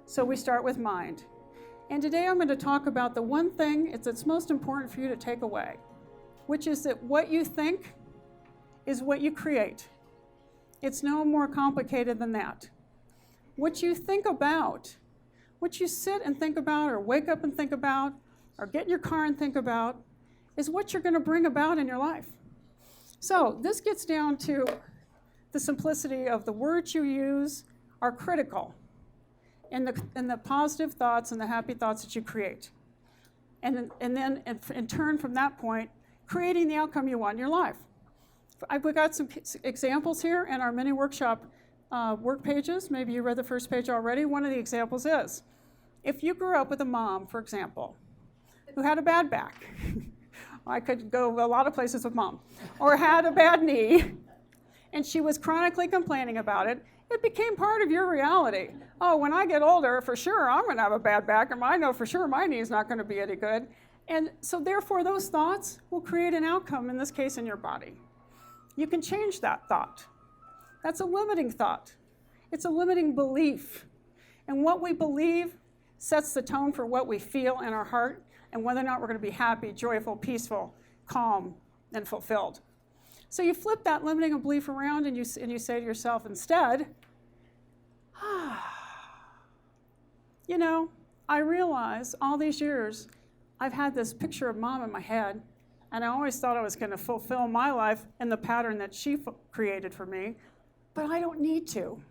So we start with mind. And today I'm going to talk about the one thing that's most important for you to take away, which is that what you think is what you create. It's no more complicated than that. What you think about, what you sit and think about, or wake up and think about, or get in your car and think about, is what you're going to bring about in your life. So this gets down to the simplicity of the words you use are critical in the positive thoughts and the happy thoughts that you create. And then in turn from that point, creating the outcome you want in your life. We've got some examples here in our mini workshop work pages. Maybe you read the first page already. One of the examples is, if you grew up with a mom, for example, who had a bad back, I could go a lot of places with mom, or had a bad knee, and she was chronically complaining about it, it became part of your reality. Oh, when I get older, for sure, I'm going to have a bad back, and I know for sure my knee's not going to be any good. And so therefore, those thoughts will create an outcome, in this case, in your body. You can change that thought. That's a limiting thought. It's a limiting belief. And what we believe sets the tone for what we feel in our heart and whether or not we're going to be happy, joyful, peaceful, calm, and fulfilled. So you flip that limiting belief around and you say to yourself instead, you know, I realize all these years I've had this picture of mom in my head, and I always thought I was going to fulfill my life in the pattern that she created for me, but I don't need to.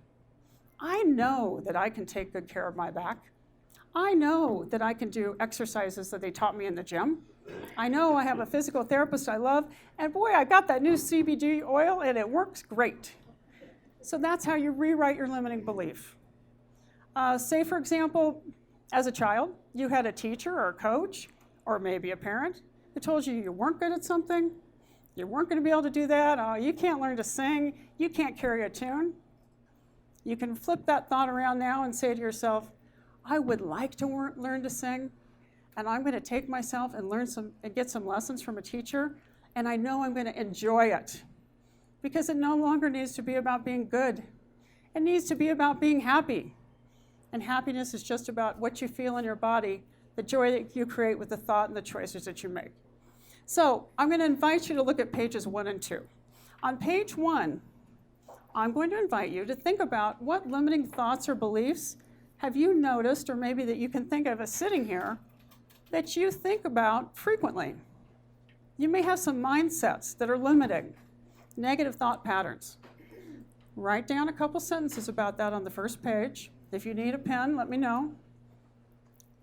I know that I can take good care of my back. I know that I can do exercises that they taught me in the gym. I know I have a physical therapist I love, and boy, I got that new CBD oil, and it works great. So that's how you rewrite your limiting belief. Say, for example, as a child, you had a teacher or a coach, or maybe a parent, who told you weren't good at something, you weren't going to be able to do that, oh, you can't learn to sing, you can't carry a tune. You can flip that thought around now and say to yourself, I would like to learn to sing, and I'm going to take myself and get some lessons from a teacher, and I know I'm going to enjoy it, because it no longer needs to be about being good. It needs to be about being happy. And happiness is just about what you feel in your body, the joy that you create with the thought and the choices that you make. So I'm going to invite you to look at pages 1 and 2. On page 1, I'm going to invite you to think about what limiting thoughts or beliefs have you noticed, or maybe that you can think of as sitting here, that you think about frequently. You may have some mindsets that are limiting, negative thought patterns. Write down a couple sentences about that on the first page. If you need a pen, let me know.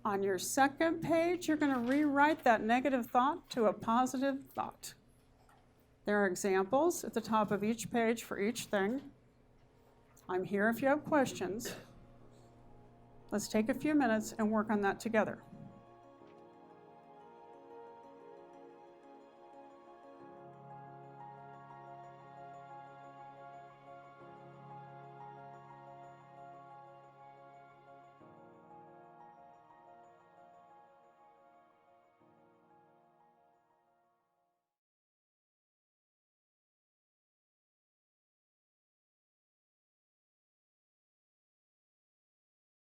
On your second page, you're going to rewrite that negative thought to a positive thought. There are examples at the top of each page for each thing. I'm here if you have questions. Let's take a few minutes and work on that together.